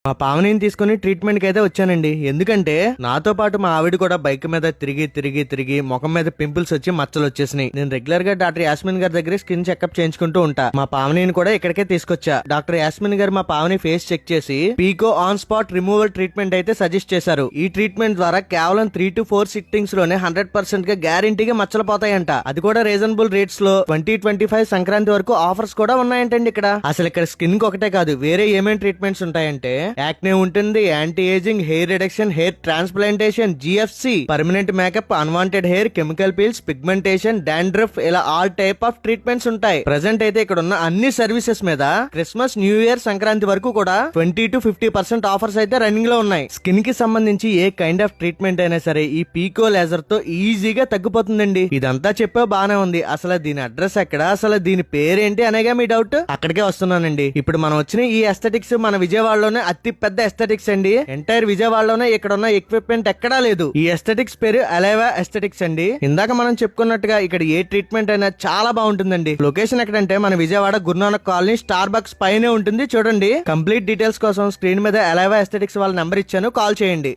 మా పావనిని తీసుకుని ట్రీట్మెంట్ కి అయితే వచ్చానండి. ఎందుకంటే నాతో పాటు మా ఆవిడ కూడా బైక్ మీద తిరిగి ముఖం మీద పింపుల్స్ వచ్చి మచ్చలు వచ్చేసినాయి. నేను రెగ్యులర్ గా డాక్టర్ యాస్మిన్ గారి దగ్గర స్కిన్ చెకప్ చేయించుకుంటూ ఉంటా. మా పావనిని కూడా ఇక్కడికే తీసుకొచ్చా. డాక్టర్ యాస్మిన్ గారు మా పావని ఫేస్ చెక్ చేసి పీకో ఆన్ స్పాట్ రిమూవల్ ట్రీట్మెంట్ అయితే సజెస్ట్ చేశారు. ఈ ట్రీట్మెంట్ ద్వారా కేవలం 3 to 4 సిట్టింగ్స్ లోనే 100% గా గ్యారంటీగా మచ్చలు పోతాయంట. అది కూడా రీజనబుల్ రేట్స్ లో 2025 సంక్రాంతి వరకు ఆఫర్స్ కూడా ఉన్నాయంటండి. ఇక్కడ అసలు ఇక్కడ స్కిన్ కి ఒకటే కాదు, వేరే ఏమేం ట్రీట్మెంట్స్ ఉంటాయంటే యాక్నే ఉంటుంది, anti ageing, hair reduction, hair transplantation, GFC, permanent makeup, unwanted hair, chemical peels, pigmentation, dandruff, ఇలా ఆల్ టైప్ ఆఫ్ ట్రీట్మెంట్స్ ఉంటాయి. ప్రెసెంట్ అయితే ఇక్కడ ఉన్న అన్ని సర్వీసెస్ మీద క్రిస్మస్, న్యూ ఇయర్, సంక్రాంతి వరకు కూడా 20 to 50% ఆఫర్స్ అయితే రన్నింగ్ లో ఉన్నాయి. స్కిన్ కి సంబంధించి ఏ కైండ్ ఆఫ్ ట్రీట్మెంట్ అయినా సరే ఈ పీకో లేజర్ తో ఈజీగా తగ్గిపోతుందండి. ఇదంతా చెప్పే బానే ఉంది. అసలు దీని అడ్రస్ ఎక్కడ, అసలు దీని పేరేంటి అనేగా మీ డౌట్. అక్కడికే వస్తున్నానండి. ఇప్పుడు మనం వచ్చిన ఈ ఎస్థెటిక్స్ మన విజయవాడలోనే అతి పెద్ద ఎస్థెటిక్స్ అండి. ఎంటైర్ విజయవాడలోనే ఇక్కడ ఉన్న ఎక్విప్మెంట్ ఎక్కడా లేదు. ఈ ఎస్థెటిక్స్ పేరు అలైవా ఎస్థెటిక్స్ అండి. ఇందాక మనం చెప్పుకున్నట్టుగా ఇక్కడ ఏ ట్రీట్మెంట్ అయినా చాలా బాగుంటుందండి. లొకేషన్ ఎక్కడంటే మన Vijayawada Guru Nanak colony Starbucks పైనే ఉంటుంది. చూడండి. కంప్లీట్ డీటెయిల్స్ కోసం స్క్రీన్ మీద అలైవా ఎస్థెటిక్స్ వాళ్ళ నెంబర్ ఇచ్చాను, కాల్ చేయండి.